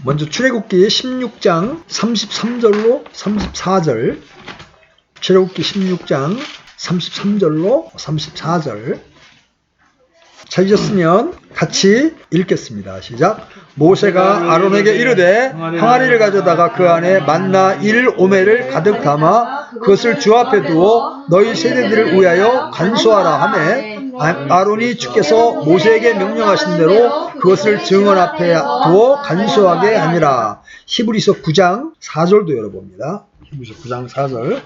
먼저 출애굽기 16장 33절로 34절. 출애굽기 16장 33절로 34절. 찾으셨으면 같이 읽겠습니다. 시작. 모세가 아론에게 이르되 항아리를 가져다가 그 안에 만나 1오멜을 가득 담아 그것을 주 앞에 두어 너희 세대들을 위하여 간수하라 하매 아론이 주께서 모세에게 명령하신 대로 그것을 증언 앞에 두어 간수하게 하니라. 히브리서 9장 4절도 열어봅니다. 히브리서 9장 4절.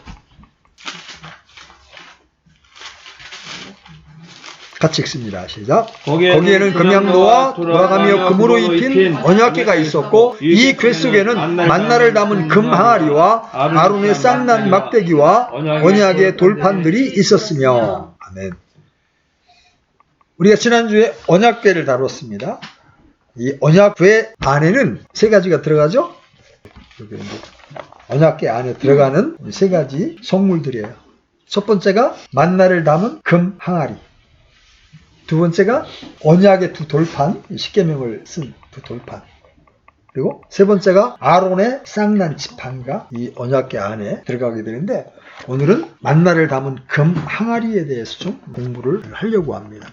같이 읽습니다. 시작. 거기에는 금양도와 돌아가며 금으로 입힌 언약궤가 있었고 이 궤 속에는 만나를 담은 금 항아리와 아론의 쌍난 막대기와 언약의 돌판들이 있었으며. 아멘. 우리가 지난주에 언약궤를 다뤘습니다. 이 언약궤 안에는 세 가지가 들어가죠. 언약궤 안에 들어가는 세 가지 성물들이에요. 첫 번째가 만나를 담은 금 항아리. 두 번째가 언약의 두 돌판, 십계명을 쓴 두 돌판. 그리고 세 번째가 아론의 쌍난 지팡이가 이 언약궤 안에 들어가게 되는데, 오늘은 만나를 담은 금 항아리에 대해서 좀 공부를 하려고 합니다.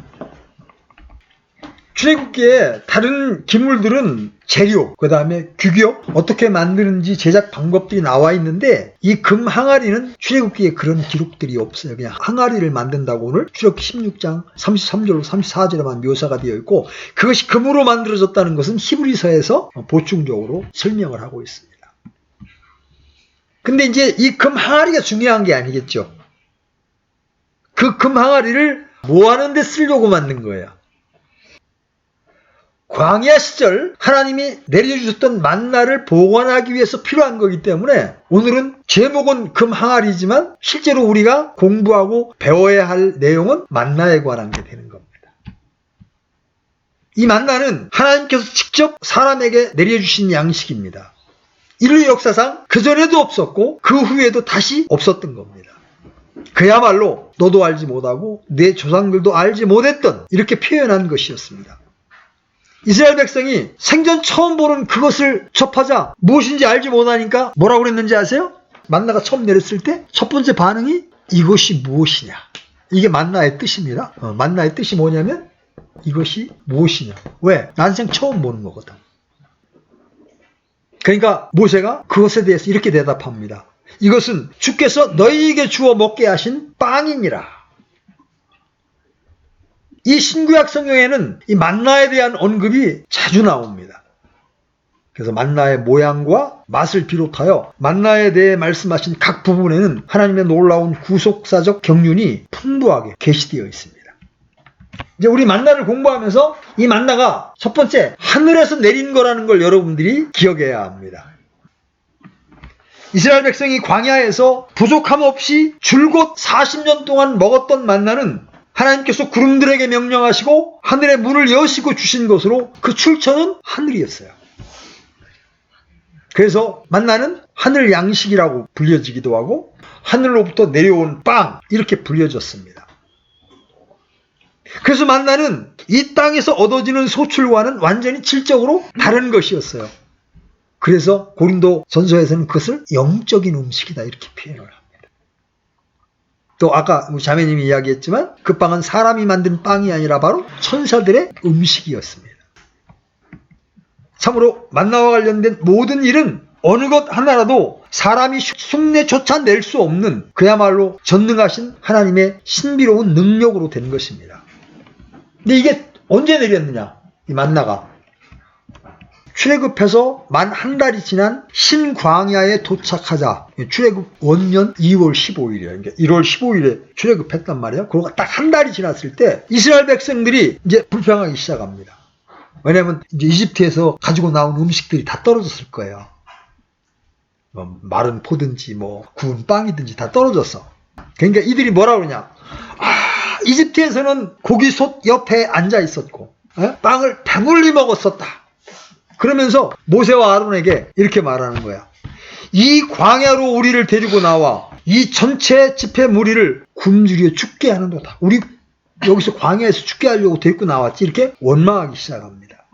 출애굽기에 다른 기물들은 재료, 그 다음에 규격, 어떻게 만드는지 제작 방법들이 나와 있는데, 이 금 항아리는 출애굽기에 그런 기록들이 없어요. 그냥 항아리를 만든다고 오늘 출애굽기 16장 33절로 34절에만 묘사가 되어 있고, 그것이 금으로 만들어졌다는 것은 히브리서에서 보충적으로 설명을 하고 있습니다. 근데 이제 이 금 항아리가 중요한 게 아니겠죠. 그 금 항아리를 뭐 하는데 쓰려고 만든 거예요? 광야 시절 하나님이 내려주셨던 만나를 보관하기 위해서 필요한 거기 때문에 오늘은 제목은 금 항아리지만 실제로 우리가 공부하고 배워야 할 내용은 만나에 관한 게 되는 겁니다. 이 만나는 하나님께서 직접 사람에게 내려주신 양식입니다. 인류 역사상 그전에도 없었고 그 후에도 다시 없었던 겁니다. 그야말로 너도 알지 못하고 내 조상들도 알지 못했던, 이렇게 표현한 것이었습니다. 이스라엘 백성이 생전 처음 보는 그것을 접하자 무엇인지 알지 못하니까 뭐라고 그랬는지 아세요? 만나가 처음 내렸을 때 첫 번째 반응이 이것이 무엇이냐. 이게 만나의 뜻입니다. 만나의 뜻이 뭐냐면 이것이 무엇이냐. 왜? 난생 처음 보는 거거든. 그러니까 모세가 그것에 대해서 이렇게 대답합니다. 이것은 주께서 너희에게 주어 먹게 하신 빵이니라. 이 신구약 성경에는 이 만나에 대한 언급이 자주 나옵니다. 그래서 만나의 모양과 맛을 비롯하여 만나에 대해 말씀하신 각 부분에는 하나님의 놀라운 구속사적 경륜이 풍부하게 게시되어 있습니다. 이제 우리 만나를 공부하면서 이 만나가 첫 번째 하늘에서 내린 거라는 걸 여러분들이 기억해야 합니다. 이스라엘 백성이 광야에서 부족함 없이 줄곧 40년 동안 먹었던 만나는 하나님께서 구름들에게 명령하시고 하늘의 문을 여시고 주신 것으로 그 출처는 하늘이었어요. 그래서 만나는 하늘 양식이라고 불려지기도 하고 하늘로부터 내려온 빵, 이렇게 불려졌습니다. 그래서 만나는 이 땅에서 얻어지는 소출과는 완전히 질적으로 다른 것이었어요. 그래서 고린도 전서에서는 그것을 영적인 음식이다, 이렇게 표현을 합니다. 또 아까 우리 자매님이 이야기했지만 그 빵은 사람이 만든 빵이 아니라 바로 천사들의 음식이었습니다. 참으로 만나와 관련된 모든 일은 어느 것 하나라도 사람이 흉내조차 낼 수 없는 그야말로 전능하신 하나님의 신비로운 능력으로 된 것입니다. 근데 이게 언제 내렸느냐? 이 만나가 출애굽해서 만 한 달이 지난 신광야에 도착하자, 출애굽 원년 2월 15일이에요. 그러니까 1월 15일에 출애굽했단 말이에요. 그러고 딱 한 달이 지났을 때 이스라엘 백성들이 이제 불평하기 시작합니다. 왜냐하면 이제 이집트에서 가지고 나온 음식들이 다 떨어졌을 거예요. 마른 포든지 구운 빵이든지 다 떨어졌어. 그러니까 이들이 뭐라 그러냐? 이집트에서는 고기솥 옆에 앉아 있었고 빵을 배불리 먹었었다. 그러면서 모세와 아론에게 이렇게 말하는 거야. 이 광야로 우리를 데리고 나와 이 전체 집회 무리를 굶주려 죽게 하는도다. 우리 여기서 광야에서 죽게 하려고 데리고 나왔지. 이렇게 원망하기 시작합니다.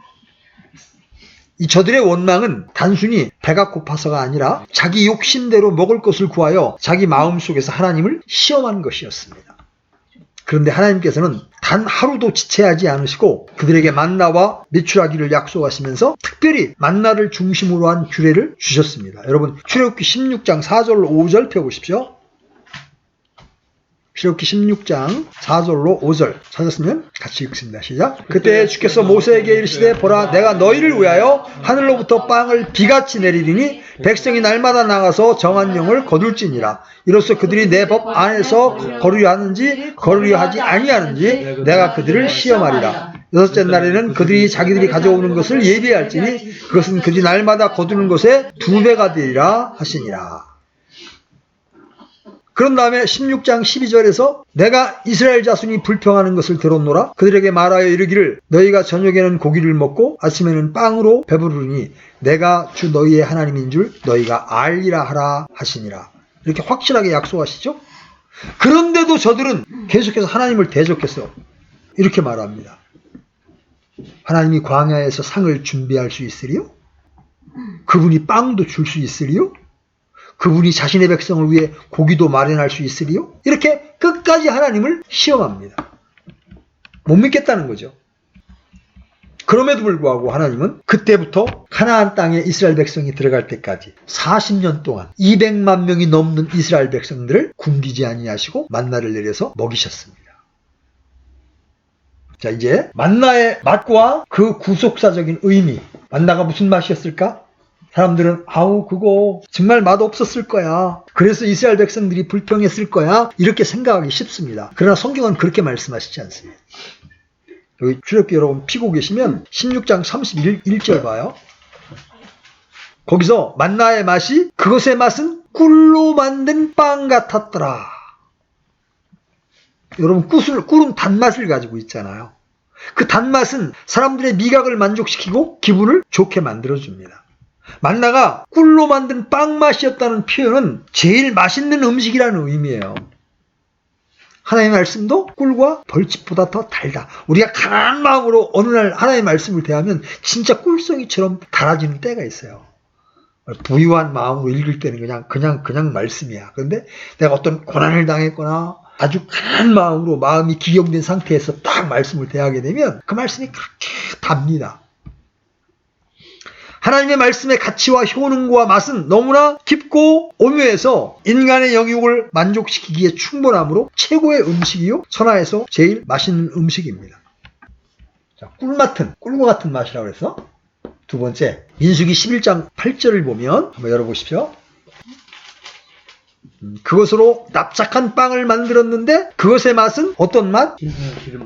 이 저들의 원망은 단순히 배가 고파서가 아니라 자기 욕심대로 먹을 것을 구하여 자기 마음속에서 하나님을 시험한 것이었습니다. 그런데 하나님께서는 단 하루도 지체하지 않으시고 그들에게 만나와 메추라기를 약속하시면서 특별히 만나를 중심으로 한 규례를 주셨습니다. 여러분 출애굽기 16장 4절로 5절 펴보십시오. 출애굽기 16장 4절로 5절 찾았으면 같이 읽습니다. 시작. 그때 주께서 모세에게 이르시되 보라 내가 너희를 위하여 하늘로부터 빵을 비같이 내리리니 백성이 날마다 나가서 정한 영을 거둘지니라. 이로써 그들이 내 법 안에서 거르려 하는지 거르려 하지 아니하는지 내가 그들을 시험하리라. 여섯째 날에는 그들이 자기들이 가져오는 것을 예비할지니 그것은 그들이 날마다 거두는 것의 2배가 되리라 하시니라. 그런 다음에 16장 12절에서 내가 이스라엘 자손이 불평하는 것을 들었노라. 그들에게 말하여 이르기를 너희가 저녁에는 고기를 먹고 아침에는 빵으로 배부르니 내가 주 너희의 하나님인 줄 너희가 알리라 하라 하시니라. 이렇게 확실하게 약속하시죠. 그런데도 저들은 계속해서 하나님을 대적해서 이렇게 말합니다. 하나님이 광야에서 상을 준비할 수 있으리요? 그분이 빵도 줄 수 있으리요? 그분이 자신의 백성을 위해 고기도 마련할 수 있으리요? 이렇게 끝까지 하나님을 시험합니다. 못 믿겠다는 거죠. 그럼에도 불구하고 하나님은 그때부터 가나안 땅에 이스라엘 백성이 들어갈 때까지 40년 동안 200만 명이 넘는 이스라엘 백성들을 굶기지 아니하시고 만나를 내려서 먹이셨습니다. 자, 이제 만나의 맛과 그 구속사적인 의미, 만나가 무슨 맛이었을까? 사람들은 아우 그거 정말 맛없었을 거야. 그래서 이스라엘 백성들이 불평했을 거야. 이렇게 생각하기 쉽습니다. 그러나 성경은 그렇게 말씀하시지 않습니다. 여기 출애굽기 여러분 피고 계시면 16장 31절 봐요. 거기서 만나의 맛이 그것의 맛은 꿀로 만든 빵 같았더라. 여러분 꿀은 단맛을 가지고 있잖아요. 그 단맛은 사람들의 미각을 만족시키고 기분을 좋게 만들어줍니다. 만나가 꿀로 만든 빵 맛이었다는 표현은 제일 맛있는 음식이라는 의미예요. 하나님의 말씀도 꿀과 벌집보다 더 달다. 우리가 가난한 마음으로 어느 날 하나님의 말씀을 대하면 진짜 꿀송이처럼 달아지는 때가 있어요. 부유한 마음으로 읽을 때는 그냥 말씀이야. 그런데 내가 어떤 고난을 당했거나 아주 가난한 마음으로 마음이 기경된 상태에서 딱 말씀을 대하게 되면 그 말씀이 그렇게 답니다. 하나님의 말씀의 가치와 효능과 맛은 너무나 깊고 오묘해서 인간의 영육을 만족시키기에 충분하므로 최고의 음식이요 천하에서 제일 맛있는 음식입니다. 자, 꿀과 같은 맛이라고 해서 두 번째 민수기 11장 8절을 보면 한번 열어보십시오. 그것으로 납작한 빵을 만들었는데 그것의 맛은 어떤 맛?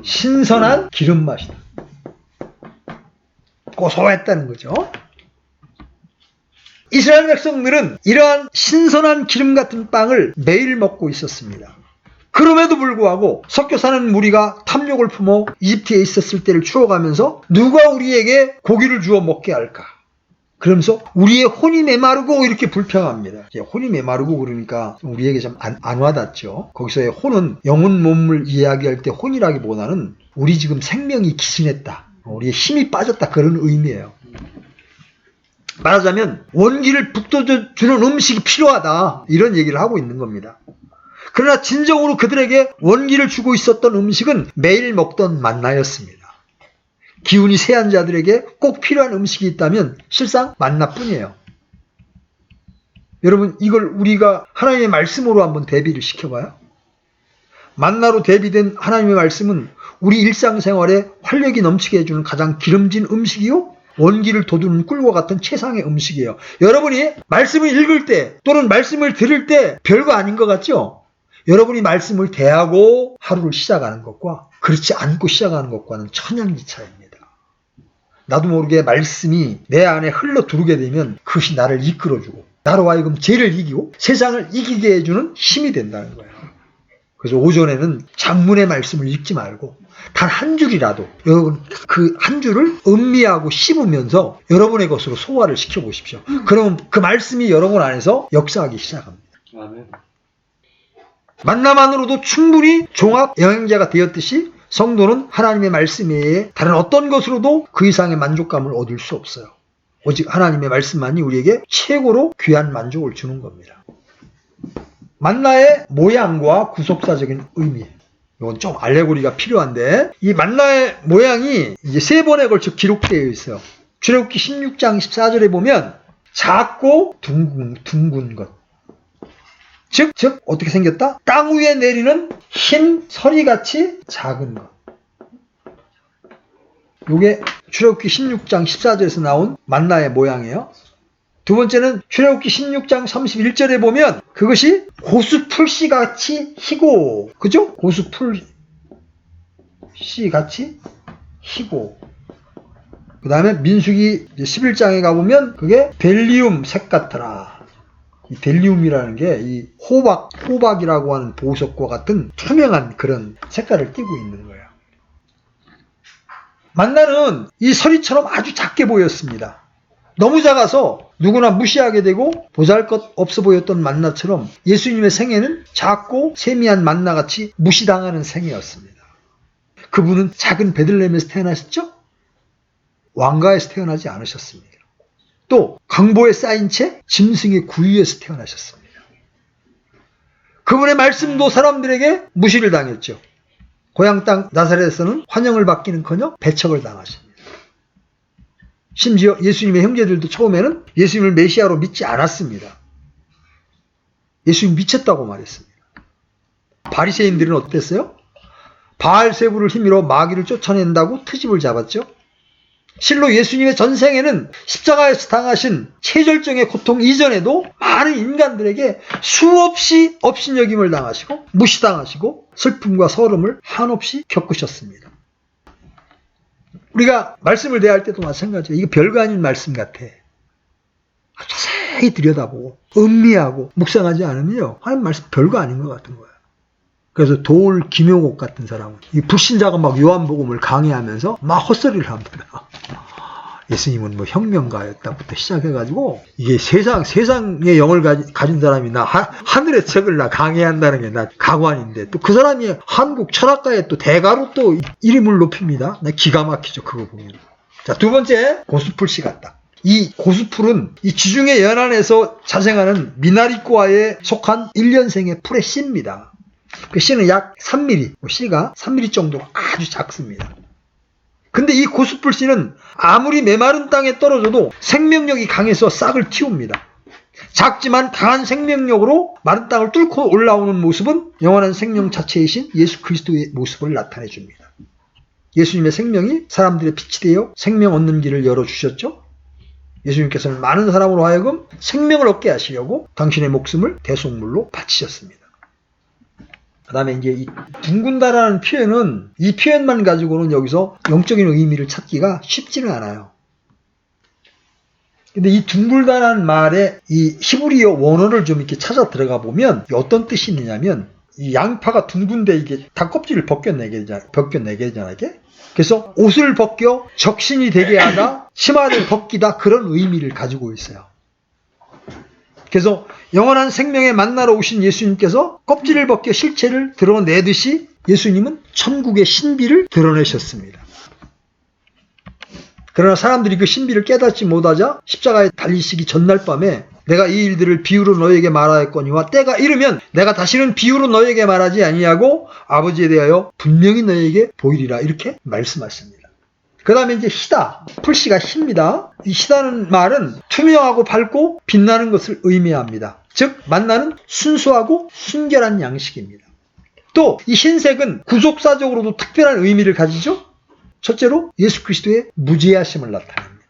신선한 기름 맛이다. 고소했다는 거죠. 이스라엘 백성들은 이러한 신선한 기름 같은 빵을 매일 먹고 있었습니다. 그럼에도 불구하고 섞여 사는 무리가 탐욕을 품어 이집트에 있었을 때를 추억하면서 누가 우리에게 고기를 주어 먹게 할까? 그러면서 우리의 혼이 메마르고 이렇게 불평합니다. 혼이 메마르고 그러니까 우리에게 좀 안 와닿죠. 거기서의 혼은 영혼 몸을 이야기할 때 혼이라기보다는 우리 지금 생명이 기진했다. 우리의 힘이 빠졌다. 그런 의미예요. 말하자면 원기를 북돋워주는 음식이 필요하다. 이런 얘기를 하고 있는 겁니다. 그러나 진정으로 그들에게 원기를 주고 있었던 음식은 매일 먹던 만나였습니다. 기운이 세한 자들에게 꼭 필요한 음식이 있다면 실상 만나뿐이에요. 여러분 이걸 우리가 하나님의 말씀으로 한번 대비를 시켜봐요. 만나로 대비된 하나님의 말씀은 우리 일상생활에 활력이 넘치게 해주는 가장 기름진 음식이요 원기를 돋우는 꿀과 같은 최상의 음식이에요. 여러분이 말씀을 읽을 때 또는 말씀을 들을 때 별거 아닌 것 같죠? 여러분이 말씀을 대하고 하루를 시작하는 것과 그렇지 않고 시작하는 것과는 천양지차입니다. 나도 모르게 말씀이 내 안에 흘러 들어오게 되면 그것이 나를 이끌어주고 나로 하여금 죄를 이기고 세상을 이기게 해주는 힘이 된다는 거예요. 그래서 오전에는 장문의 말씀을 읽지 말고 단 한 줄이라도 여러분 그 한 줄을 음미하고 씹으면서 여러분의 것으로 소화를 시켜보십시오. 그러면 그 말씀이 여러분 안에서 역사하기 시작합니다. 아멘. 만나만으로도 충분히 종합 영양제가 되었듯이 성도는 하나님의 말씀 외에 다른 어떤 것으로도 그 이상의 만족감을 얻을 수 없어요. 오직 하나님의 말씀만이 우리에게 최고로 귀한 만족을 주는 겁니다. 만나의 모양과 구속사적인 의미. 이건 좀 알레고리가 필요한데, 이 만나의 모양이 이제 3번에 걸쳐 기록되어 있어요. 출애굽기 16장 14절에 보면 작고 둥근 것. 즉 어떻게 생겼다? 땅 위에 내리는 흰 서리같이 작은 것. 이게 출애굽기 16장 14절에서 나온 만나의 모양이에요. 두 번째는 출애굽기 16장 31절에 보면 그것이 고수풀씨 같이 희고, 그죠? 고수풀씨 같이 희고. 그 다음에 민수기 11장에 가보면 그게 벨리움 색 같더라. 이 벨리움이라는 게 이 호박이라고 하는 보석과 같은 투명한 그런 색깔을 띠고 있는 거예요. 만나는 이 서리처럼 아주 작게 보였습니다. 너무 작아서 누구나 무시하게 되고 보잘것없어 보였던 만나처럼 예수님의 생애는 작고 세미한 만나같이 무시당하는 생애였습니다. 그분은 작은 베들레헴에서 태어나셨죠? 왕가에서 태어나지 않으셨습니다. 또 강보에 쌓인 채 짐승의 구유에서 태어나셨습니다. 그분의 말씀도 사람들에게 무시를 당했죠. 고향 땅 나사렛에서는 환영을 받기는커녕 배척을 당하십니다. 심지어 예수님의 형제들도 처음에는 예수님을 메시아로 믿지 않았습니다. 예수님 미쳤다고 말했습니다. 바리새인들은 어땠어요? 바알세부를 힘으로 마귀를 쫓아낸다고 트집을 잡았죠. 실로 예수님의 전생에는 십자가에서 당하신 최절정의 고통 이전에도 많은 인간들에게 수없이 업신여김을 당하시고 무시당하시고 슬픔과 서름을 한없이 겪으셨습니다. 우리가 말씀을 대할 때도 마찬가지예요. 이게 별거 아닌 말씀 같아. 자세히 들여다보고 음미하고 묵상하지 않으면요, 하나님 말씀 별거 아닌 것 같은 거예요. 그래서 도울 김용옥 같은 사람은 이 불신자가 막 요한복음을 강의하면서 막 헛소리를 합니다. 예수님은 뭐 혁명가였다부터 시작해가지고 이게 세상의 영을 가진 사람이 나 하늘의 책을 나 강의한다는 게 나 가관인데, 또 그 사람이 한국 철학가에 또 대가로 또 이름을 높입니다. 나 기가 막히죠, 그거 보면. 자, 두 번째, 고수풀씨 같다. 이 고수풀은 이 지중해 연안에서 자생하는 미나리과에 속한 1년생의 풀의 씨입니다. 그 씨는 약 3mm, 씨가 3mm 정도로 아주 작습니다. 근데 이 고수풀 씨는 아무리 메마른 땅에 떨어져도 생명력이 강해서 싹을 틔웁니다. 작지만 강한 생명력으로 마른 땅을 뚫고 올라오는 모습은 영원한 생명 자체이신 예수 그리스도의 모습을 나타내 줍니다. 예수님의 생명이 사람들의 빛이 되어 생명 얻는 길을 열어주셨죠. 예수님께서는 많은 사람으로 하여금 생명을 얻게 하시려고 당신의 목숨을 대속물로 바치셨습니다. 그 다음에 이제 이 둥근다라는 표현은 이 표현만 가지고는 여기서 영적인 의미를 찾기가 쉽지는 않아요. 근데 이 둥글다라는 말에 이 히브리어 원어를 좀 이렇게 찾아 들어가 보면 어떤 뜻이 있느냐면, 이 양파가 둥근데 이게 다 껍질을 벗겨내게 되잖아, 이게. 그래서 옷을 벗겨 적신이 되게 하다, 치마를 벗기다, 그런 의미를 가지고 있어요. 그래서 영원한 생명에 만나러 오신 예수님께서 껍질을 벗겨 실체를 드러내듯이 예수님은 천국의 신비를 드러내셨습니다. 그러나 사람들이 그 신비를 깨닫지 못하자 십자가에 달리시기 전날 밤에 내가 이 일들을 비유로 너에게 말하였거니와 때가 이르면 내가 다시는 비유로 너에게 말하지 아니하고 아버지에 대하여 분명히 너에게 보이리라, 이렇게 말씀하십니다. 그 다음에 이제 희다. 풀씨가 힙니다. 이 희다는 말은 투명하고 밝고 빛나는 것을 의미합니다. 즉 만나는 순수하고 순결한 양식입니다. 또 이 흰색은 구속사적으로도 특별한 의미를 가지죠. 첫째로 예수 그리스도의 무죄하심을 나타냅니다.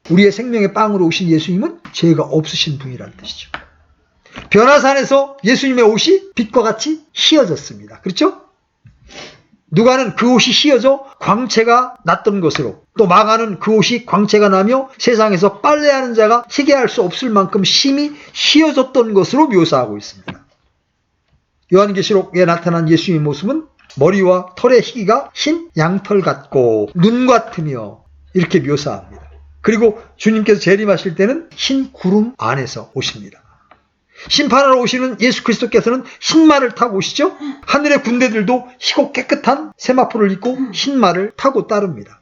우리의 생명의 빵으로 오신 예수님은 죄가 없으신 분이라는 뜻이죠. 변화산에서 예수님의 옷이 빛과 같이 휘어졌습니다. 그렇죠? 누가는 그 옷이 휘어져 광채가 났던 것으로, 또 마가는 그 옷이 광채가 나며 세상에서 빨래하는 자가 희게 할 수 없을 만큼 심히 휘어졌던 것으로 묘사하고 있습니다. 요한계시록에 나타난 예수님의 모습은 머리와 털의 희기가 흰 양털 같고 눈 같으며 이렇게 묘사합니다. 그리고 주님께서 재림하실 때는 흰 구름 안에서 오십니다. 심판하러 오시는 예수 그리스도께서는 흰 말을 타고 오시죠. 하늘의 군대들도 희고 깨끗한 세마포를 입고 흰 말을 타고 따릅니다.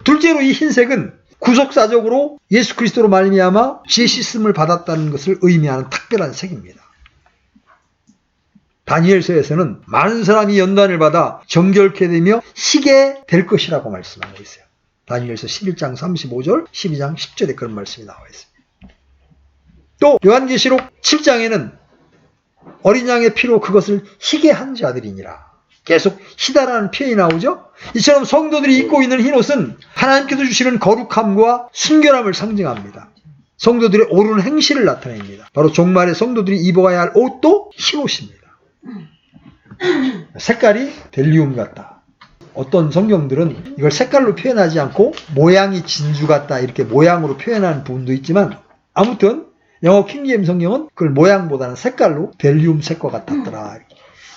둘째로 이 흰색은 구속사적으로 예수 그리스도로 말미암아 지혜 씻음을 받았다는 것을 의미하는 특별한 색입니다. 다니엘서에서는 많은 사람이 연단을 받아 정결케 되며 희게 될 것이라고 말씀하고 있어요. 다니엘서 11장 35절, 12장 10절에 그런 말씀이 나와 있습니다. 또 요한계시록 7장에는 어린 양의 피로 그것을 희게 한 자들이니라. 계속 희다라는 표현이 나오죠. 이처럼 성도들이 입고 있는 흰옷은 하나님께서 주시는 거룩함과 순결함을 상징합니다. 성도들의 옳은 행실을 나타냅니다. 바로 종말의 성도들이 입어야 할 옷도 흰옷입니다. 색깔이 델리움 같다. 어떤 성경들은 이걸 색깔로 표현하지 않고 모양이 진주 같다 이렇게 모양으로 표현하는 부분도 있지만 아무튼 영어 킹제임 성경은 그걸 모양보다는 색깔로 델리움 색과 같았더라.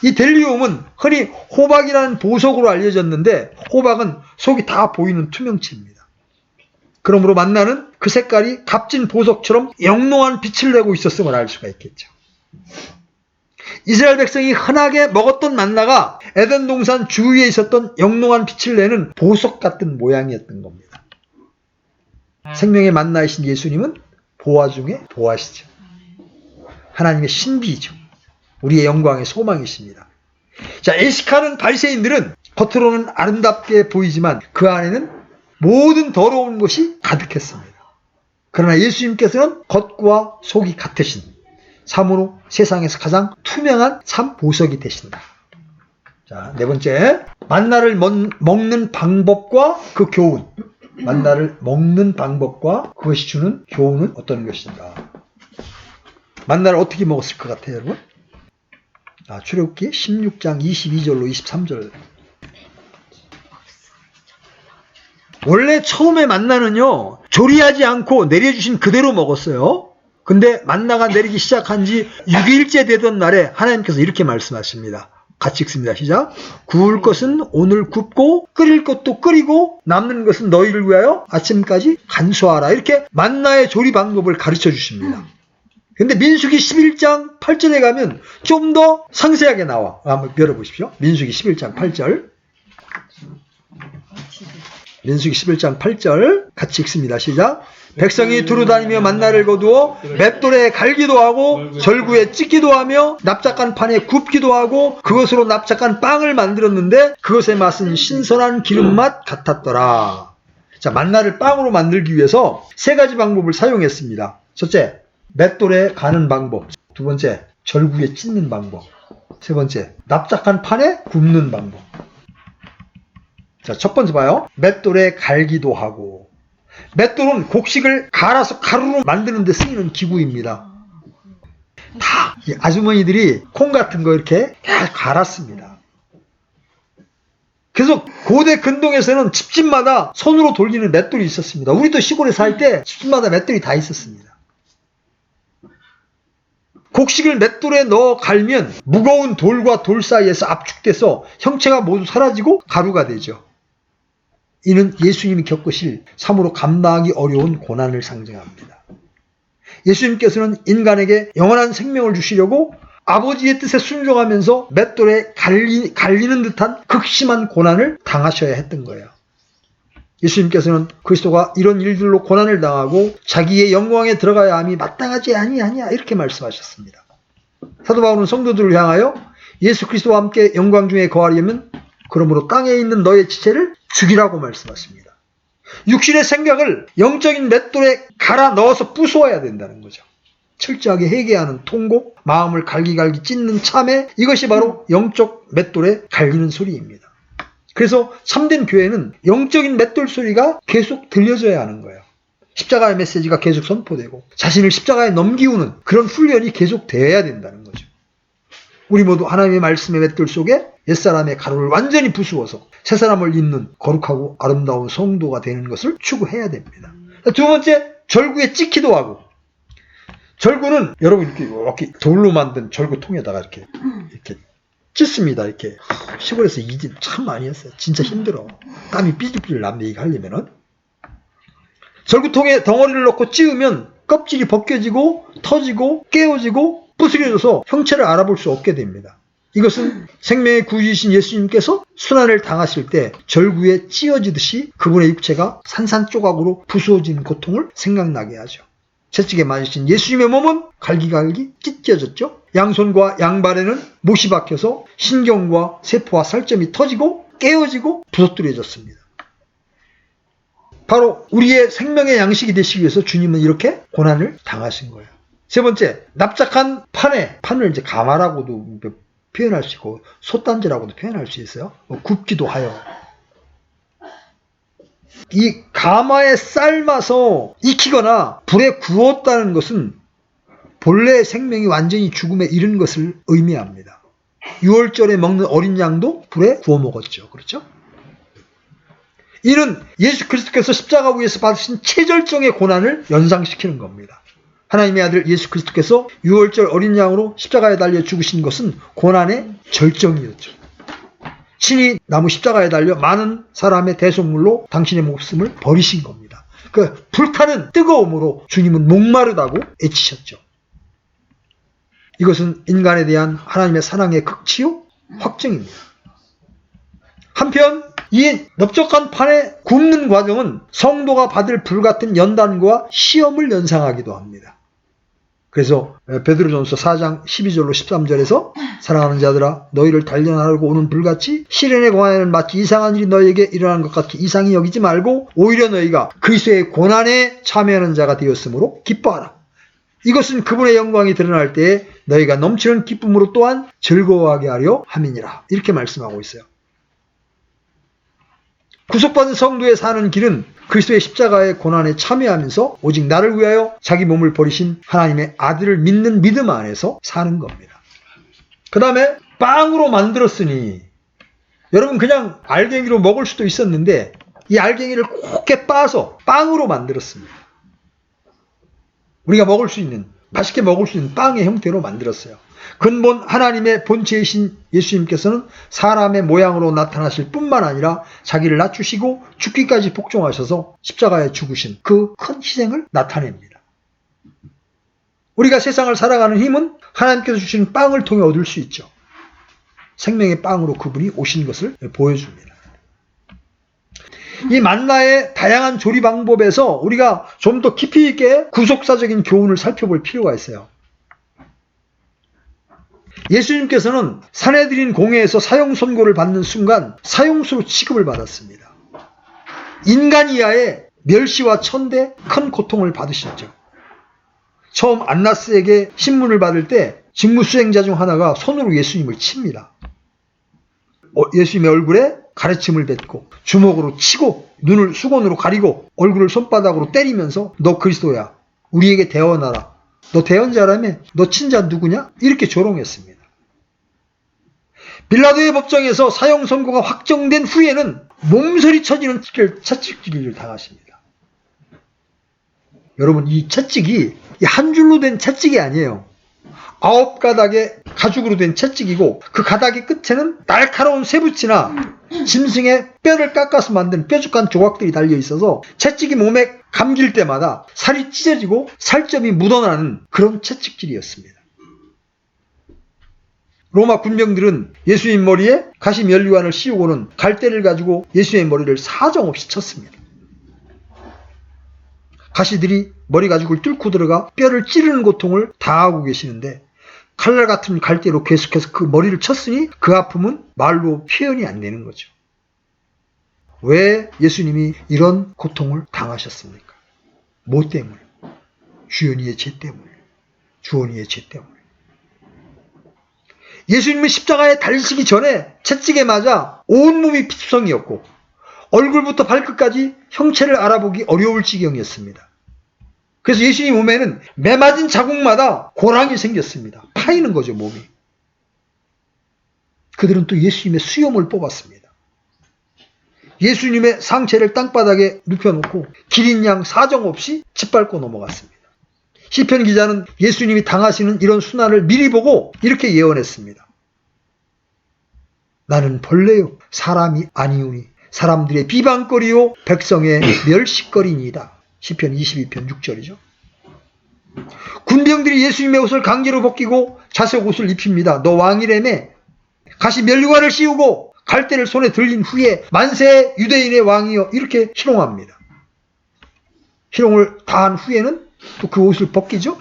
이 델리움은 흔히 호박이라는 보석으로 알려졌는데 호박은 속이 다 보이는 투명체입니다. 그러므로 만나는 그 색깔이 값진 보석처럼 영롱한 빛을 내고 있었음을 알 수가 있겠죠. 이스라엘 백성이 흔하게 먹었던 만나가 에덴 동산 주위에 있었던 영롱한 빛을 내는 보석 같은 모양이었던 겁니다. 생명의 만나이신 예수님은 보화 중에 보화시죠. 하나님의 신비이죠. 우리의 영광의 소망이십니다. 자, 에스카는 바리새인들은 겉으로는 아름답게 보이지만 그 안에는 모든 더러운 것이 가득했습니다. 그러나 예수님께서는 겉과 속이 같으신 참으로 세상에서 가장 투명한 참 보석이 되신다. 자, 네 번째, 만나를 먹는 방법과 그 교훈. 만나를 먹는 방법과 그것이 주는 교훈은 어떤 것인가? 만나를 어떻게 먹었을 것 같아요, 여러분? 출애굽기 16장 22절로 23절. 원래 처음에 만나는요, 조리하지 않고 내려주신 그대로 먹었어요. 근데 만나가 내리기 시작한 지 6일째 되던 날에 하나님께서 이렇게 말씀하십니다. 같이 읽습니다. 시작. 구울 것은 오늘 굽고 끓일 것도 끓이고 남는 것은 너희를 위하여 아침까지 간수하라. 이렇게 만나의 조리 방법을 가르쳐 주십니다. 근데 민수기 11장 8절에 가면 좀 더 상세하게 나와. 한번 열어보십시오. 민수기 11장 8절. 민수기 11장 8절 같이 읽습니다. 시작. 백성이 두루다니며 만나를 거두어 맷돌에 갈기도 하고 절구에 찢기도 하며 납작한 판에 굽기도 하고 그것으로 납작한 빵을 만들었는데 그것의 맛은 신선한 기름맛 같았더라. 자, 만나를 빵으로 만들기 위해서 세 가지 방법을 사용했습니다. 첫째, 맷돌에 가는 방법. 두 번째, 절구에 찢는 방법. 세 번째, 납작한 판에 굽는 방법. 자, 첫 번째 봐요. 맷돌에 갈기도 하고. 맷돌은 곡식을 갈아서 가루로 만드는 데 쓰이는 기구입니다. 다 아주머니들이 콩 같은 거 이렇게 다 갈았습니다. 그래서 고대 근동에서는 집집마다 손으로 돌리는 맷돌이 있었습니다. 우리도 시골에 살 때 집집마다 맷돌이 다 있었습니다. 곡식을 맷돌에 넣어 갈면 무거운 돌과 돌 사이에서 압축돼서 형체가 모두 사라지고 가루가 되죠. 이는 예수님이 겪으실 참으로 감당하기 어려운 고난을 상징합니다. 예수님께서는 인간에게 영원한 생명을 주시려고 아버지의 뜻에 순종하면서 맷돌에 갈리는 듯한 극심한 고난을 당하셔야 했던 거예요. 예수님께서는 그리스도가 이런 일들로 고난을 당하고 자기의 영광에 들어가야 함이 마땅하지 아니하냐 이렇게 말씀하셨습니다. 사도 바울은 성도들을 향하여 예수 그리스도와 함께 영광 중에 거하려면 그러므로 땅에 있는 너의 지체를 죽이라고 말씀하십니다. 육신의 생각을 영적인 맷돌에 갈아 넣어서 부수어야 된다는 거죠. 철저하게 회개하는 통곡, 마음을 갈기갈기 찢는 참회, 이것이 바로 영적 맷돌에 갈리는 소리입니다. 그래서 참된 교회는 영적인 맷돌 소리가 계속 들려줘야 하는 거예요. 십자가의 메시지가 계속 선포되고 자신을 십자가에 넘기우는 그런 훈련이 계속 되어야 된다는 거죠. 우리 모두 하나님의 말씀의 맷돌 속에 옛사람의 가루를 완전히 부수어서 새사람을 입는 거룩하고 아름다운 성도가 되는 것을 추구해야 됩니다. 두 번째, 절구에 찢기도 하고. 절구는 여러분 이렇게 돌로 만든 절구통에다가 이렇게 찢습니다. 이렇게 시골에서 이 집 참 많이 했어요. 진짜 힘들어. 땀이 삐질삐질 납니다. 이거 하려면은. 절구통에 덩어리를 넣고 찌우면 껍질이 벗겨지고 터지고 깨어지고 부스려져서 형체를 알아볼 수 없게 됩니다. 이것은 생명의 구주이신 예수님께서 순환을 당하실 때 절구에 찢어지듯이 그분의 육체가 산산조각으로 부수어지는 고통을 생각나게 하죠. 채찍에 맞으신 예수님의 몸은 갈기갈기 찢겨졌죠. 양손과 양발에는 못이 박혀서 신경과 세포와 살점이 터지고 깨어지고 부서뜨려졌습니다. 바로 우리의 생명의 양식이 되시기 위해서 주님은 이렇게 고난을 당하신 거예요. 세 번째, 납작한 판을 이제 가마라고도 표현할 수 있고 솥단지라고도 표현할 수 있어요. 굽기도 하여. 이 가마에 삶아서 익히거나 불에 구웠다는 것은 본래 생명이 완전히 죽음에 이른 것을 의미합니다. 6월절에 먹는 어린 양도 불에 구워 먹었죠. 그렇죠? 이는 예수 그리스도께서 십자가 위에서 받으신 최절정의 고난을 연상시키는 겁니다. 하나님의 아들 예수 그리스도께서 6월절 어린 양으로 십자가에 달려 죽으신 것은 고난의 절정이었죠. 친히 나무 십자가에 달려 많은 사람의 대속물로 당신의 목숨을 버리신 겁니다. 그 불타는 뜨거움으로 주님은 목마르다고 애치셨죠. 이것은 인간에 대한 하나님의 사랑의 극치요 확증입니다. 한편 이 넓적한 판에 굽는 과정은 성도가 받을 불같은 연단과 시험을 연상하기도 합니다. 그래서 베드로전서 4장 12절로 13절에서 사랑하는 자들아 너희를 단련하려고 오는 불같이 시련의 고난에는 마치 이상한 일이 너희에게 일어난 것 같이 이상히 여기지 말고 오히려 너희가 그리스도의 고난에 참여하는 자가 되었으므로 기뻐하라. 이것은 그분의 영광이 드러날 때에 너희가 넘치는 기쁨으로 또한 즐거워하게 하려 함이니라. 이렇게 말씀하고 있어요. 구속받은 성도의 사는 길은 그리스도의 십자가의 고난에 참여하면서 오직 나를 위하여 자기 몸을 버리신 하나님의 아들을 믿는 믿음 안에서 사는 겁니다. 그 다음에 빵으로 만들었으니 여러분 그냥 알갱이로 먹을 수도 있었는데 이 알갱이를 곱게 빻아서 빵으로 만들었습니다. 우리가 먹을 수 있는 맛있게 먹을 수 있는 빵의 형태로 만들었어요. 근본 하나님의 본체이신 예수님께서는 사람의 모양으로 나타나실 뿐만 아니라 자기를 낮추시고 죽기까지 복종하셔서 십자가에 죽으신 그 큰 희생을 나타냅니다. 우리가 세상을 살아가는 힘은 하나님께서 주신 빵을 통해 얻을 수 있죠. 생명의 빵으로 그분이 오신 것을 보여줍니다. 이 만나의 다양한 조리 방법에서 우리가 좀 더 깊이 있게 구속사적인 교훈을 살펴볼 필요가 있어요. 예수님께서는 산헤드린 공회에서 사형 선고를 받는 순간 사형수로 취급을 받았습니다. 인간 이하의 멸시와 천대 큰 고통을 받으셨죠. 처음 안나스에게 신문을 받을 때 직무수행자 중 하나가 손으로 예수님을 칩니다. 예수님의 얼굴에 가래침을 뱉고 주먹으로 치고 눈을 수건으로 가리고 얼굴을 손바닥으로 때리면서 너 그리스도야. 우리에게 대언하라. 너 대언자라며? 너 친자 누구냐? 이렇게 조롱했습니다. 빌라도의 법정에서 사형 선고가 확정된 후에는 몸서리 쳐지는 채찍질을 당하십니다. 여러분 이 채찍이 한 줄로 된 채찍이 아니에요. 9가닥의 가죽으로 된 채찍이고 그 가닥의 끝에는 날카로운 쇠붙이나 짐승의 뼈를 깎아서 만든 뾰족한 조각들이 달려있어서 채찍이 몸에 감길 때마다 살이 찢어지고 살점이 묻어나는 그런 채찍질이었습니다. 로마 군병들은 예수님 머리에 가시 면류관을 씌우고는 갈대를 가지고 예수님의 머리를 사정없이 쳤습니다. 가시들이 머리 가죽을 뚫고 들어가 뼈를 찌르는 고통을 다하고 계시는데 칼날 같은 갈대로 계속해서 그 머리를 쳤으니 그 아픔은 말로 표현이 안 되는 거죠. 왜 예수님이 이런 고통을 당하셨습니까? 뭐 때문에? 주연이의 죄 때문에. 주원이의 죄 때문에. 예수님은 십자가에 달리시기 전에 채찍에 맞아 온몸이 피투성이었고 얼굴부터 발끝까지 형체를 알아보기 어려울 지경이었습니다. 그래서 예수님 몸에는 매 맞은 자국마다 고랑이 생겼습니다. 파이는 거죠, 몸이. 그들은 또 예수님의 수염을 뽑았습니다. 예수님의 상체를 땅바닥에 눕혀놓고 기린 양 사정없이 짓밟고 넘어갔습니다. 시편 기자는 예수님이 당하시는 이런 순환을 미리 보고 이렇게 예언했습니다. 나는 벌레요 사람이 아니오니 사람들의 비방거리요 백성의 멸시거리니이다. 시편 22편 6절이죠. 군병들이 예수님의 옷을 강제로 벗기고 자색 옷을 입힙니다. 너 왕이라며? 가시 면류관을 씌우고 갈대를 손에 들린 후에 만세 유대인의 왕이여 이렇게 희롱합니다. 희롱을 다 한 후에는 또 그 옷을 벗기죠.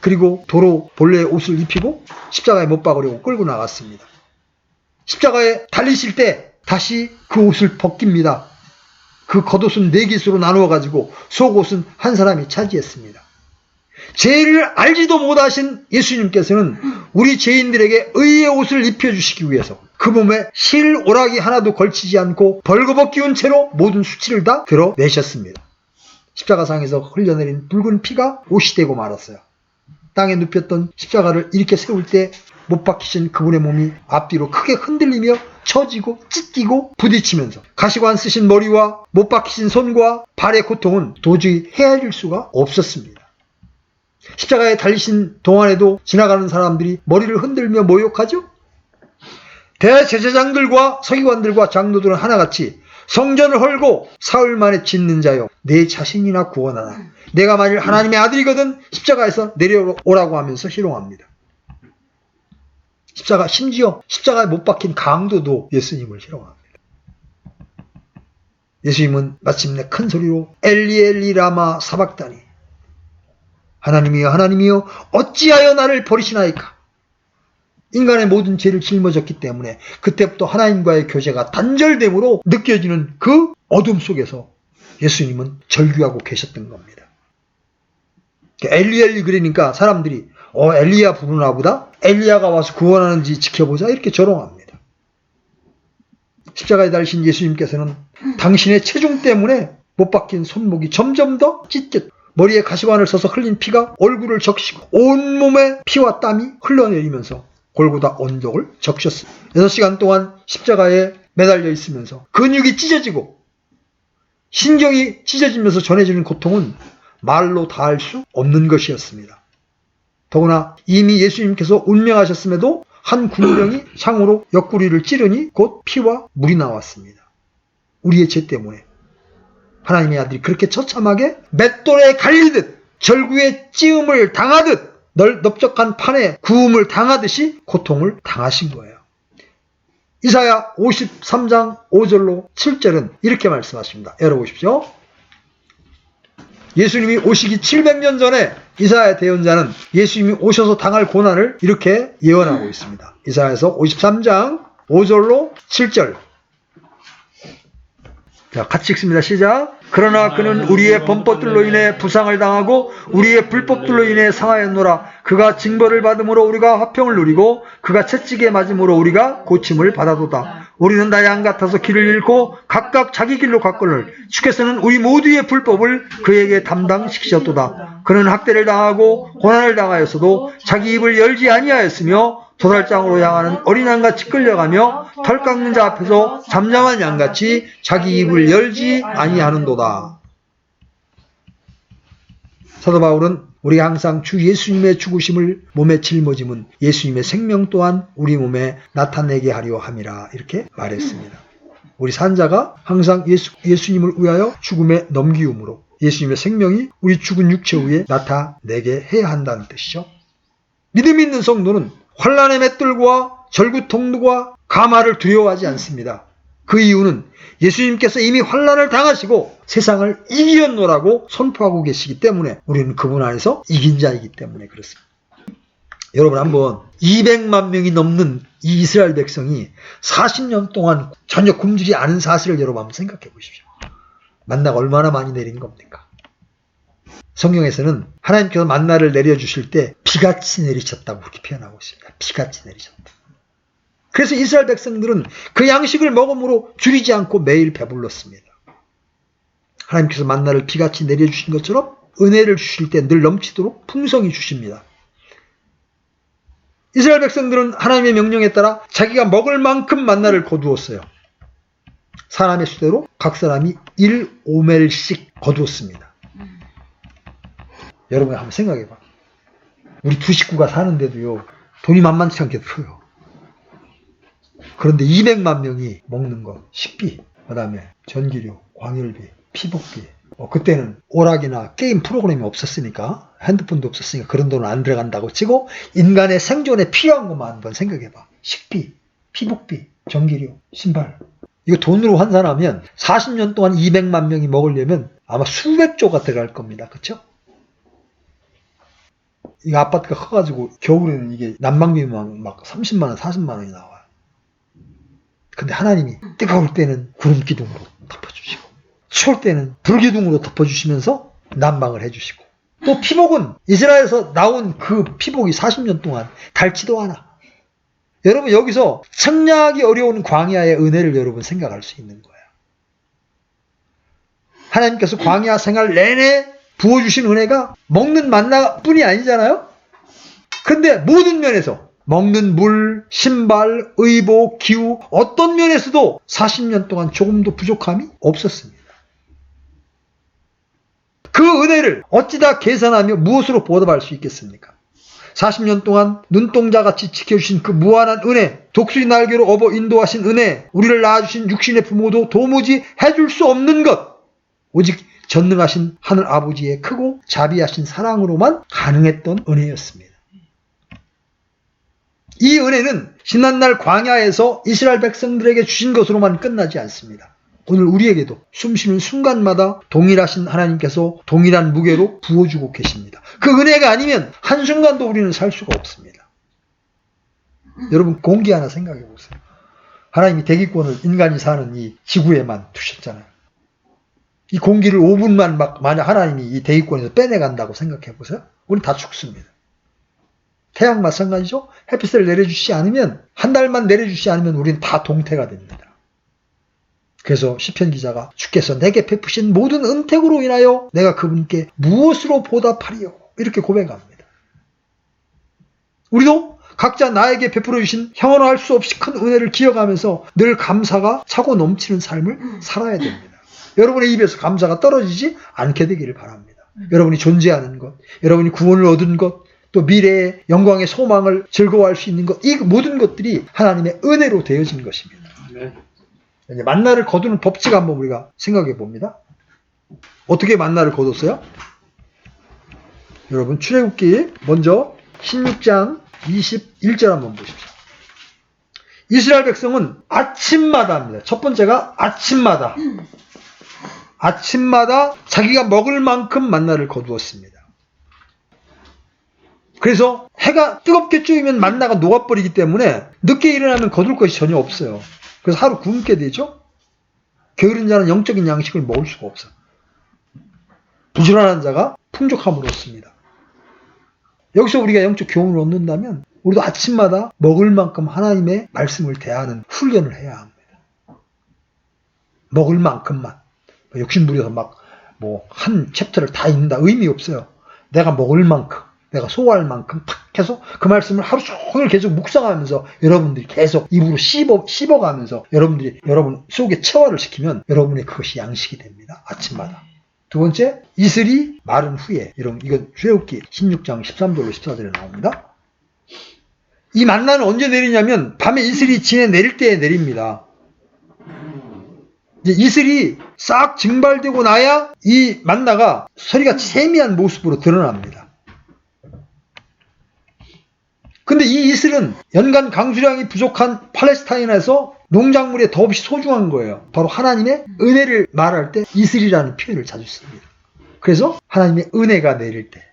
그리고 도로 본래의 옷을 입히고 십자가에 못 박으려고 끌고 나갔습니다. 십자가에 달리실 때 다시 그 옷을 벗깁니다. 그 겉옷은 4깃으로 나누어 가지고 속옷은 한 사람이 차지했습니다. 죄를 알지도 못하신 예수님께서는 우리 죄인들에게 의의 옷을 입혀주시기 위해서 그 몸에 실 오락이 하나도 걸치지 않고 벌거벗 기운 채로 모든 수치를 다 드러내셨습니다. 십자가상에서 흘려내린 붉은 피가 옷이 되고 말았어요. 땅에 눕혔던 십자가를 이렇게 세울 때 못 박히신 그분의 몸이 앞뒤로 크게 흔들리며 처지고 찢기고 부딪히면서 가시관 쓰신 머리와 못 박히신 손과 발의 고통은 도저히 헤아릴 수가 없었습니다. 십자가에 달리신 동안에도 지나가는 사람들이 머리를 흔들며 모욕하죠. 대제사장들과 서기관들과 장로들은 하나같이 성전을 헐고 사흘 만에 짓는 자여 내 자신이나 구원하라. 내가 만일 하나님의 아들이거든 십자가에서 내려오라고 하면서 희롱합니다. 심지어 십자가에 못 박힌 강도도 예수님을 희롱합니다. 예수님은 마침내 큰 소리로 엘리 엘리 라마 사박다니 하나님이여 하나님이여 어찌하여 나를 버리시나이까. 인간의 모든 죄를 짊어졌기 때문에 그때부터 하나님과의 교제가 단절됨으로 느껴지는 그 어둠 속에서 예수님은 절규하고 계셨던 겁니다. 엘리 엘리 그러니까 사람들이 엘리야 부르나 보다? 엘리야가 와서 구원하는지 지켜보자 이렇게 조롱합니다. 십자가에 달리신 예수님께서는 당신의 체중 때문에 못 박힌 손목이 점점 더 찢겨 머리에 가시관을 써서 흘린 피가 얼굴을 적시고 온몸에 피와 땀이 흘러내리면서 골고다 언덕을 적셨습니다. 6시간 동안 십자가에 매달려 있으면서 근육이 찢어지고 신경이 찢어지면서 전해지는 고통은 말로 다할 수 없는 것이었습니다. 더구나 이미 예수님께서 운명하셨음에도 한 군병이 창으로 옆구리를 찌르니 곧 피와 물이 나왔습니다. 우리의 죄 때문에 하나님의 아들이 그렇게 처참하게 맷돌에 갈리듯 절구에 찌음을 당하듯 넓적한 판에 구움을 당하듯이 고통을 당하신 거예요. 이사야 53장 5절로 7절은 이렇게 말씀하십니다. 열어보십시오. 예수님이 오시기 700년 전에 이사야 대언자는 예수님이 오셔서 당할 고난을 이렇게 예언하고 있습니다. 이사야서 53장 5절로 7절. 자, 같이 읽습니다. 시작. 그러나 그는 우리의 범법들로 인해 부상을 당하고 우리의 불법들로 인해 상하였노라. 그가 징벌을 받음으로 우리가 화평을 누리고 그가 채찍에 맞음으로 우리가 고침을 받아도다. 우리는 다 양 같아서 길을 잃고 각각 자기 길로 갔거늘 주께서는 우리 모두의 불법을 그에게 담당시키셨도다. 그는 학대를 당하고 고난을 당하였어도 자기 입을 열지 아니하였으며 도살장으로 향하는 어린 양같이 끌려가며 털 깎는 자 앞에서 잠잠한 양같이 자기 입을 열지 아니하는도다. 사도 바울은 우리가 항상 주 예수님의 죽으심을 몸에 짊어짐은 예수님의 생명 또한 우리 몸에 나타내게 하려 함이라 이렇게 말했습니다. 우리 산자가 항상 예수님을 위하여 죽음에 넘기움으로 예수님의 생명이 우리 죽은 육체 위에 나타내게 해야 한다는 뜻이죠. 믿음 있는 성도는 환난의 맷돌과 절구통과 가마를 두려워하지 않습니다. 그 이유는 예수님께서 이미 환난을 당하시고 세상을 이겼노라고 선포하고 계시기 때문에 우리는 그분 안에서 이긴 자이기 때문에 그렇습니다. 여러분 한번 200만 명이 넘는 이 이스라엘 백성이 40년 동안 전혀 굶주리지 않은 사실을 여러분 한번 생각해 보십시오. 만나가 얼마나 많이 내린 겁니까? 성경에서는 하나님께서 만나를 내려주실 때 비같이 내리셨다고 그렇게 표현하고 있습니다. 비같이 내리셨다. 그래서 이스라엘 백성들은 그 양식을 먹음으로 줄이지 않고 매일 배불렀습니다. 하나님께서 만나를 비같이 내려주신 것처럼 은혜를 주실 때 늘 넘치도록 풍성히 주십니다. 이스라엘 백성들은 하나님의 명령에 따라 자기가 먹을 만큼 만나를 거두었어요. 사람의 수대로 각 사람이 1오멜씩 거두었습니다. 여러분 한번 생각해봐. 우리 두 식구가 사는데도요 돈이 만만치 않게 들어요. 그런데 200만 명이 먹는 거 식비, 그 다음에 전기료, 광열비, 피복비, 그때는 오락이나 게임 프로그램이 없었으니까 핸드폰도 없었으니까 그런 돈은 안 들어간다고 치고 인간의 생존에 필요한 것만 한번 생각해봐. 식비, 피복비, 전기료, 신발. 이거 돈으로 환산하면 40년 동안 200만 명이 먹으려면 아마 수백조가 들어갈 겁니다. 그쵸? 이 아파트가 커가지고 겨울에는 이게 난방비만 막 30만 원, 40만 원이 나와요. 근데 하나님이 뜨거울 때는 구름 기둥으로 덮어주시고 추울 때는 불 기둥으로 덮어주시면서 난방을 해주시고 또 피복은 이스라엘에서 나온 그 피복이 40년 동안 닳지도 않아. 여러분 여기서 청량하기 어려운 광야의 은혜를 여러분 생각할 수 있는 거예요. 하나님께서 광야 생활 내내 부어주신 은혜가 먹는 만나뿐이 아니잖아요. 근데 모든 면에서 먹는 물, 신발, 의복, 기후 어떤 면에서도 40년 동안 조금도 부족함이 없었습니다. 그 은혜를 어찌다 계산하며 무엇으로 보답할 수 있겠습니까? 40년 동안 눈동자같이 지켜주신 그 무한한 은혜, 독수리 날개로 업어 인도하신 은혜, 우리를 낳아주신 육신의 부모도 도무지 해줄 수 없는 것, 오직 전능하신 하늘 아버지의 크고 자비하신 사랑으로만 가능했던 은혜였습니다. 이 은혜는 지난날 광야에서 이스라엘 백성들에게 주신 것으로만 끝나지 않습니다. 오늘 우리에게도 숨쉬는 순간마다 동일하신 하나님께서 동일한 무게로 부어주고 계십니다. 그 은혜가 아니면 한순간도 우리는 살 수가 없습니다. 여러분 공기 하나 생각해 보세요. 하나님이 대기권을 인간이 사는 이 지구에만 두셨잖아요. 이 공기를 5분만 만약 하나님이 이 대기권에서 빼내간다고 생각해 보세요. 우리는 다 죽습니다. 태양 마찬가지죠. 햇빛을 내려주시지 않으면 한 달만 내려주시지 않으면 우리는 다 동태가 됩니다. 그래서 시편 기자가 주께서 내게 베푸신 모든 은택으로 인하여 내가 그분께 무엇으로 보답하리요 이렇게 고백합니다. 우리도 각자 나에게 베풀어 주신 형언할 수 없이 큰 은혜를 기억하면서 늘 감사가 차고 넘치는 삶을 살아야 됩니다. 여러분의 입에서 감사가 떨어지지 않게 되기를 바랍니다. 여러분이 존재하는 것, 여러분이 구원을 얻은 것, 또 미래의 영광의 소망을 즐거워할 수 있는 것, 이 모든 것들이 하나님의 은혜로 되어진 것입니다. 네. 이제 만나를 거두는 법칙 한번 우리가 생각해 봅니다. 어떻게 만나를 거뒀어요? 여러분 출애굽기 먼저 16장 21절 한번 보십시오. 이스라엘 백성은 아침마다 합니다. 첫 번째가 아침마다 자기가 먹을 만큼 만나를 거두었습니다. 그래서 해가 뜨겁게 쬐면 만나가 녹아버리기 때문에 늦게 일어나면 거둘 것이 전혀 없어요. 그래서 하루 굶게 되죠. 게으른 자는 영적인 양식을 먹을 수가 없어요. 부지런한 자가 풍족함을 얻습니다. 여기서 우리가 영적 교훈을 얻는다면 우리도 아침마다 먹을 만큼 하나님의 말씀을 대하는 훈련을 해야 합니다. 먹을 만큼만. 욕심부려서 한 챕터를 다 읽는다 의미 없어요. 내가 먹을 만큼, 내가 소화할 만큼 탁 해서 그 말씀을 하루 종일 계속 묵상하면서 여러분들이 계속 입으로 씹어가면서 여러분 속에 체화를 시키면 여러분의 그것이 양식이 됩니다. 아침마다. 두 번째, 이슬이 마른 후에. 이건 출애굽기 16장 13절로 14절에 나옵니다. 이 만나는 언제 내리냐면 밤에 이슬이 진에 내릴 때에 내립니다. 이제 이슬이 싹 증발되고 나야 이 만나가 서리같이 세미한 모습으로 드러납니다. 근데 이 이슬은 연간 강수량이 부족한 팔레스타인에서 농작물에 더없이 소중한 거예요. 바로 하나님의 은혜를 말할 때 이슬이라는 표현을 자주 씁니다. 그래서 하나님의 은혜가 내릴 때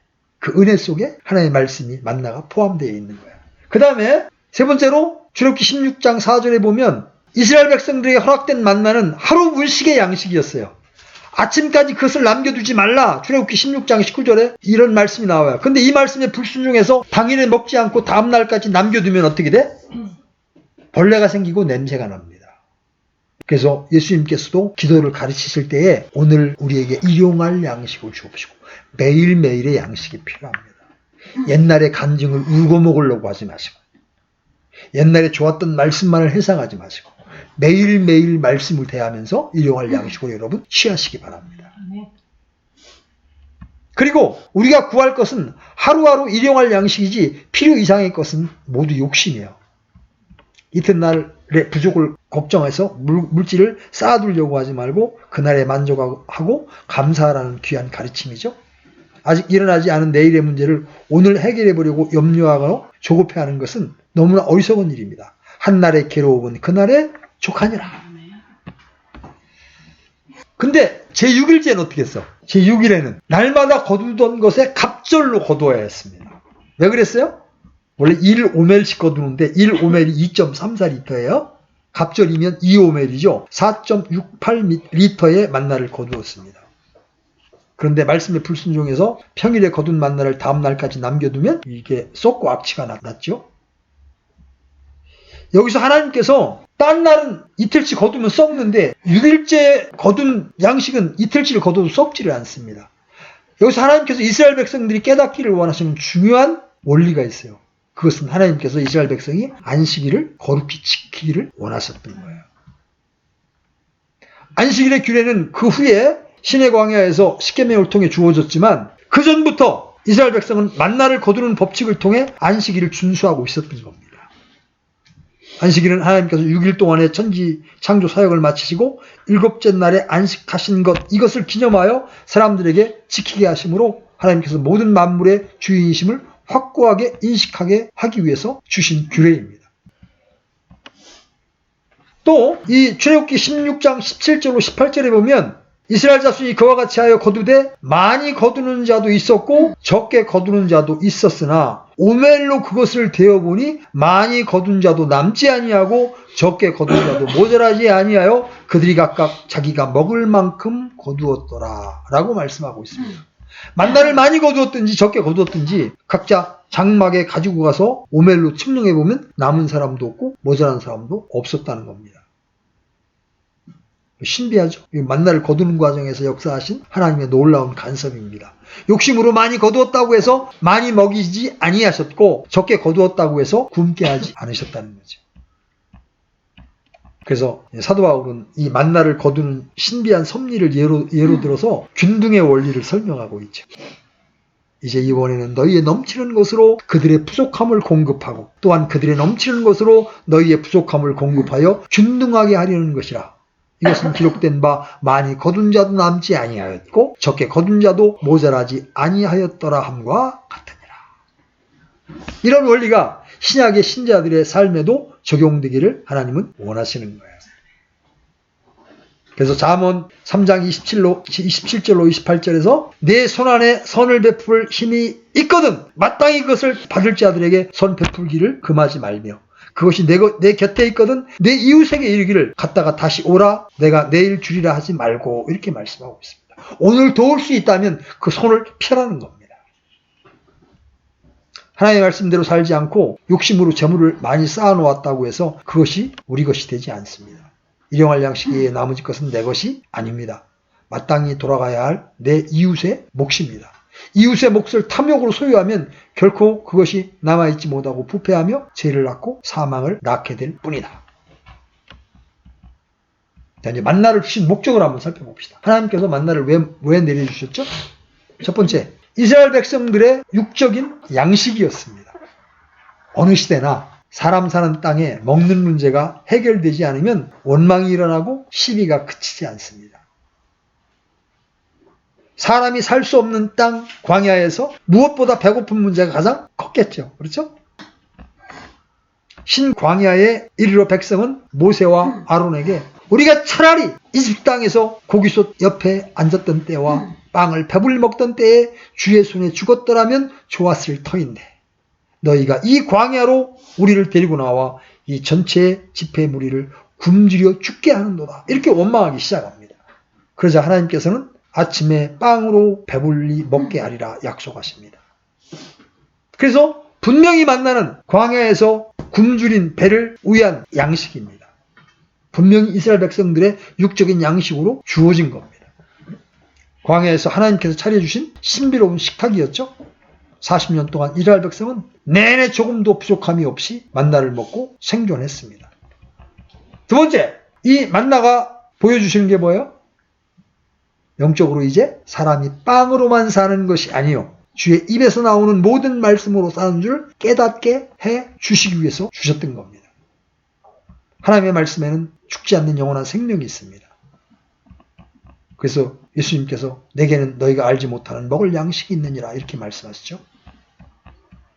그 은혜 속에 하나님의 말씀이 만나가 포함되어 있는 거예요. 그 다음에 세 번째로 출애굽기 16장 4절에 보면 이스라엘 백성들에게 허락된 만나는 하루 분식의 양식이었어요. 아침까지 그것을 남겨두지 말라. 출애굽기 16장 19절에 이런 말씀이 나와요. 근데 이 말씀에 불순종해서 당일에 먹지 않고 다음날까지 남겨두면 어떻게 돼? 벌레가 생기고 냄새가 납니다. 그래서 예수님께서도 기도를 가르치실 때에 오늘 우리에게 일용할 양식을 주옵시고 매일매일의 양식이 필요합니다. 옛날의 간증을 울고 먹으려고 하지 마시고 옛날에 좋았던 말씀만을 회상하지 마시고 매일매일 말씀을 대하면서 일용할 양식으로 여러분 취하시기 바랍니다. 그리고 우리가 구할 것은 하루하루 일용할 양식이지 필요 이상의 것은 모두 욕심이에요. 이튿날의 부족을 걱정해서 물질을 쌓아두려고 하지 말고 그날에 만족하고 감사하라는 귀한 가르침이죠. 아직 일어나지 않은 내일의 문제를 오늘 해결해보려고 염려하고 조급해하는 것은 너무나 어리석은 일입니다. 한날의 괴로움은 그날에 족하니라. 근데 제6일째는 어떻게 했어? 제6일에는 날마다 거두던 것에 갑절로 거두어야 했습니다. 왜 그랬어요? 원래 1오멜씩 거두는데 1오멜이 2.34리터예요. 갑절이면 2오멜이죠. 4.68리터의 만나를 거두었습니다. 그런데 말씀의 불순종에서 평일에 거둔 만나를 다음 날까지 남겨두면 이게 썩고 악취가 났죠. 여기서 하나님께서 딴 날은 이틀치 거두면 썩는데 6일째 거둔 양식은 이틀치를 거둬도 썩지를 않습니다. 여기서 하나님께서 이스라엘 백성들이 깨닫기를 원하시는 중요한 원리가 있어요. 그것은 하나님께서 이스라엘 백성이 안식일을 거룩히 지키기를 원하셨던 거예요. 안식일의 규례는 그 후에 시내 광야에서 십계명을 통해 주어졌지만 그 전부터 이스라엘 백성은 만나를 거두는 법칙을 통해 안식일을 준수하고 있었던 겁니다. 안식일은 하나님께서 6일 동안의 천지 창조 사역을 마치시고 7째 날에 안식하신 것, 이것을 기념하여 사람들에게 지키게 하심으로 하나님께서 모든 만물의 주인이심을 확고하게 인식하게 하기 위해서 주신 규례입니다. 또 이 출애굽기 16장 17절로 18절에 보면 이스라엘 자손이 그와 같이 하여 거두되 많이 거두는 자도 있었고 적게 거두는 자도 있었으나 오멜로 그것을 대어보니 많이 거둔 자도 남지 아니하고 적게 거둔 자도 모자라지 아니하여 그들이 각각 자기가 먹을 만큼 거두었더라 라고 말씀하고 있습니다. 만나를 많이 거두었든지 적게 거두었든지 각자 장막에 가지고 가서 오멜로 측량해보면 남은 사람도 없고 모자란 사람도 없었다는 겁니다. 신비하죠? 만나를 거두는 과정에서 역사하신 하나님의 놀라운 간섭입니다. 욕심으로 많이 거두었다고 해서 많이 먹이지 아니하셨고 적게 거두었다고 해서 굶게 하지 않으셨다는 거죠. 그래서 사도 바울은 이 만나를 거두는 신비한 섭리를 예로 들어서 균등의 원리를 설명하고 있죠. 이제 이번에는 너희의 넘치는 것으로 그들의 부족함을 공급하고 또한 그들의 넘치는 것으로 너희의 부족함을 공급하여 균등하게 하려는 것이라. 이것은 기록된 바 많이 거둔 자도 남지 아니하였고 적게 거둔 자도 모자라지 아니하였더라 함과 같으니라. 이런 원리가 신약의 신자들의 삶에도 적용되기를 하나님은 원하시는 거예요. 그래서 잠언 3장 27절로 28절에서 내 손안에 선을 베풀 힘이 있거든 마땅히 그것을 받을 자들에게 선 베풀기를 금하지 말며 그것이 내 곁에 있거든 내 이웃에게 이르기를 갔다가 다시 오라 내가 내일 주리라 하지 말고 이렇게 말씀하고 있습니다. 오늘 도울 수 있다면 그 손을 펴라는 겁니다. 하나님의 말씀대로 살지 않고 욕심으로 재물을 많이 쌓아놓았다고 해서 그것이 우리 것이 되지 않습니다. 일용할 양식에 나머지 것은 내 것이 아닙니다. 마땅히 돌아가야 할 내 이웃의 몫입니다. 이웃의 몫을 탐욕으로 소유하면 결코 그것이 남아있지 못하고 부패하며 죄를 낳고 사망을 낳게 될 뿐이다. 자, 이제 만나를 주신 목적을 한번 살펴봅시다. 하나님께서 만나를 왜 내려주셨죠? 첫 번째, 이스라엘 백성들의 육적인 양식이었습니다. 어느 시대나 사람 사는 땅에 먹는 문제가 해결되지 않으면 원망이 일어나고 시비가 그치지 않습니다. 사람이 살 수 없는 땅 광야에서 무엇보다 배고픈 문제가 가장 컸겠죠. 그렇죠? 신광야에 이르러 백성은 모세와 아론에게 우리가 차라리 이집트 땅에서 고기솥 옆에 앉았던 때와 빵을 배불리 먹던 때에 주의 손에 죽었더라면 좋았을 터인데 너희가 이 광야로 우리를 데리고 나와 이 전체 집회 무리를 굶주려 죽게 하는도다. 이렇게 원망하기 시작합니다. 그러자 하나님께서는 아침에 빵으로 배불리 먹게 하리라 약속하십니다. 그래서 분명히 만나는 광야에서 굶주린 배를 위한 양식입니다. 분명히 이스라엘 백성들의 육적인 양식으로 주어진 겁니다. 광야에서 하나님께서 차려주신 신비로운 식탁이었죠. 40년 동안 이스라엘 백성은 내내 조금도 부족함이 없이 만나를 먹고 생존했습니다. 두 번째, 이 만나가 보여주시는 게 뭐예요? 영적으로 이제 사람이 빵으로만 사는 것이 아니요 주의 입에서 나오는 모든 말씀으로 사는 줄 깨닫게 해 주시기 위해서 주셨던 겁니다. 하나님의 말씀에는 죽지 않는 영원한 생명이 있습니다. 그래서 예수님께서 내게는 너희가 알지 못하는 먹을 양식이 있느니라 이렇게 말씀하시죠.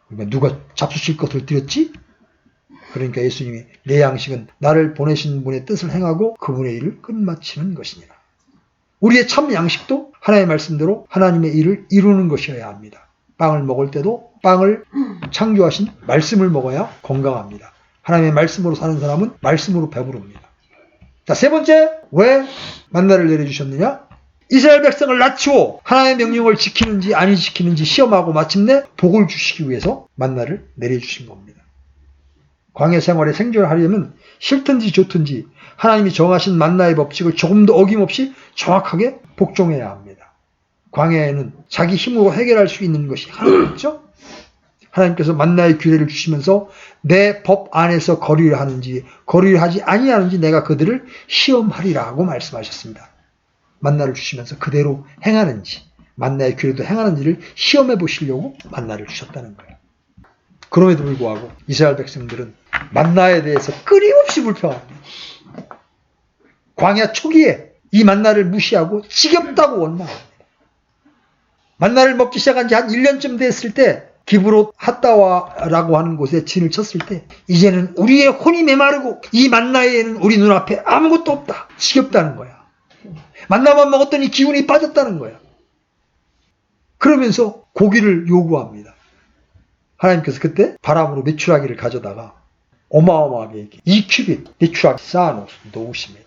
그러니까 누가 잡수실 것을 드렸지? 그러니까 예수님이 내 양식은 나를 보내신 분의 뜻을 행하고 그분의 일을 끝마치는 것이니라. 우리의 참 양식도 하나님의 말씀대로 하나님의 일을 이루는 것이어야 합니다. 빵을 먹을 때도 빵을 창조하신 말씀을 먹어야 건강합니다. 하나님의 말씀으로 사는 사람은 말씀으로 배부릅니다. 자, 세 번째, 왜 만나를 내려주셨느냐? 이스라엘 백성을 낮추어 하나님의 명령을 지키는지 아니 지키는지 시험하고 마침내 복을 주시기 위해서 만나를 내려주신 겁니다. 광야 생활에 생존하려면 싫든지 좋든지 하나님이 정하신 만나의 법칙을 조금도 어김없이 정확하게 복종해야 합니다. 광야에는 자기 힘으로 해결할 수 있는 것이 하나도 없죠. 하나님께서 만나의 규례를 주시면서 내 법 안에서 거리를 하는지 거리를 하지 아니하는지 내가 그들을 시험하리라고 말씀하셨습니다. 만나를 주시면서 그대로 행하는지 만나의 규례도 행하는지를 시험해 보시려고 만나를 주셨다는 거예요. 그럼에도 불구하고 이스라엘 백성들은 만나에 대해서 끊임없이 불평합니다. 광야 초기에 이 만나를 무시하고 지겹다고 원망합니다. 만나를 먹기 시작한 지 한 1년쯤 됐을 때 기브롯 핫다와라고 하는 곳에 진을 쳤을 때 이제는 우리의 혼이 메마르고 이 만나에는 우리 눈앞에 아무것도 없다. 지겹다는 거야. 만나만 먹었더니 기운이 빠졌다는 거야. 그러면서 고기를 요구합니다. 하나님께서 그때 바람으로 메추라기를 가져다가 어마어마하게 2큐빗 메추라기 쌓아놓으십니다.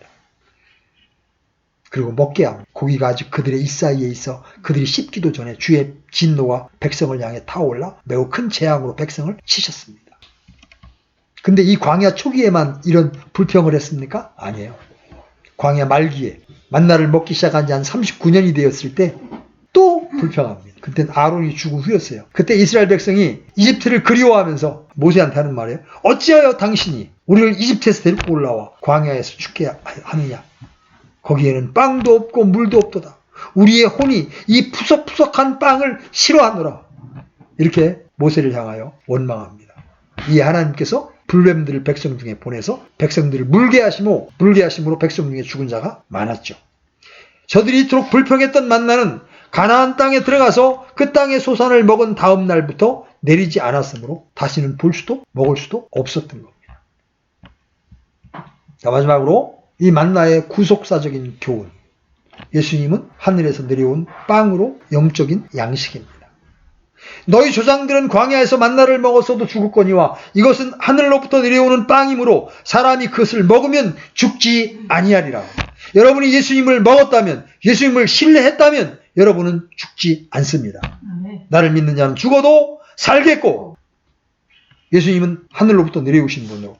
그리고 먹게 합니다. 고기가 아직 그들의 입 사이에 있어 그들이 씹기도 전에 주의 진노가 백성을 향해 타올라 매우 큰 재앙으로 백성을 치셨습니다. 근데 이 광야 초기에만 이런 불평을 했습니까? 아니에요. 광야 말기에 만나를 먹기 시작한 지 한 39년이 되었을 때 또 불평합니다. 그때는 아론이 죽은 후였어요. 그때 이스라엘 백성이 이집트를 그리워하면서 모세한테 하는 말이에요. 어찌하여 당신이 우리를 이집트에서 데리고 올라와 광야에서 죽게 하느냐. 거기에는 빵도 없고 물도 없도다. 우리의 혼이 이 푸석푸석한 빵을 싫어하노라. 이렇게 모세를 향하여 원망합니다. 이 하나님께서 불뱀들을 백성 중에 보내서 백성들을 물게 하심으로 백성 중에 죽은 자가 많았죠. 저들이 이토록 불평했던 만나는 가나안 땅에 들어가서 그 땅의 소산을 먹은 다음 날부터 내리지 않았으므로 다시는 볼 수도 먹을 수도 없었던 겁니다. 자, 마지막으로 이 만나의 구속사적인 교훈. 예수님은 하늘에서 내려온 빵으로 영적인 양식입니다. 너희 조상들은 광야에서 만나를 먹었어도 죽었거니와 이것은 하늘로부터 내려오는 빵이므로 사람이 그것을 먹으면 죽지 아니하리라. 여러분이 예수님을 먹었다면, 예수님을 신뢰했다면 여러분은 죽지 않습니다. 나를 믿는 자는 죽어도 살겠고, 예수님은 하늘로부터 내려오신 분으로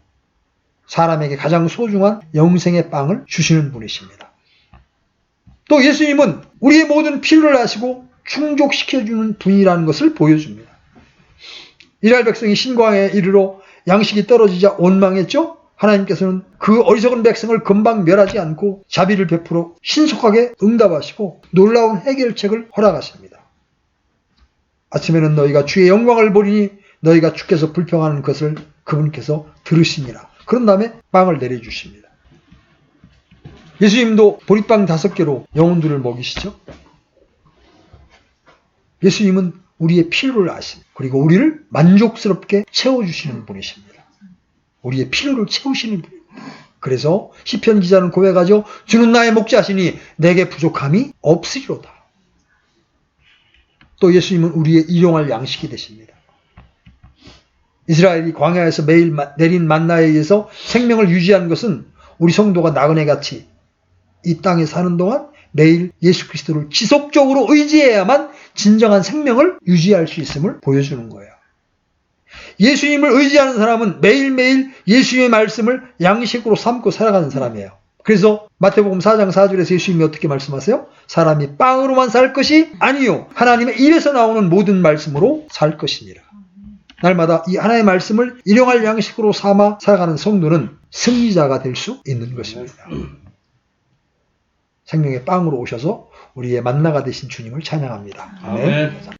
사람에게 가장 소중한 영생의 빵을 주시는 분이십니다. 또 예수님은 우리의 모든 필요를 아시고 충족시켜주는 분이라는 것을 보여줍니다. 이스라엘 백성이 신광야에 이르러 양식이 떨어지자 원망했죠? 하나님께서는 그 어리석은 백성을 금방 멸하지 않고 자비를 베풀어 신속하게 응답하시고 놀라운 해결책을 허락하십니다. 아침에는 너희가 주의 영광을 보리니 너희가 주께서 불평하는 것을 그분께서 들으시니라. 그런 다음에 빵을 내려주십니다. 예수님도 보리빵 5개로 영혼들을 먹이시죠. 예수님은 우리의 필요를 아십니다. 그리고 우리를 만족스럽게 채워주시는 분이십니다. 우리의 필요를 채우시는 분입니다. 그래서 시편 기자는 고백하죠. 주는 나의 목자시니 내게 부족함이 없으리로다. 또 예수님은 우리의 일용할 양식이 되십니다. 이스라엘이 광야에서 매일 내린 만나에 의해서 생명을 유지하는 것은 우리 성도가 나그네같이 이 땅에 사는 동안 매일 예수 그리스도를 지속적으로 의지해야만 진정한 생명을 유지할 수 있음을 보여주는 거예요. 예수님을 의지하는 사람은 매일매일 예수님의 말씀을 양식으로 삼고 살아가는 사람이에요. 그래서 마태복음 4장 4절에서 예수님이 어떻게 말씀하세요? 사람이 빵으로만 살 것이 아니요 하나님의 입에서 나오는 모든 말씀으로 살 것이니라. 날마다 이 하나님의 말씀을 일용할 양식으로 삼아 살아가는 성도는 승리자가 될 수 있는 것입니다. 생명의 빵으로 오셔서 우리의 만나가 되신 주님을 찬양합니다. 아멘.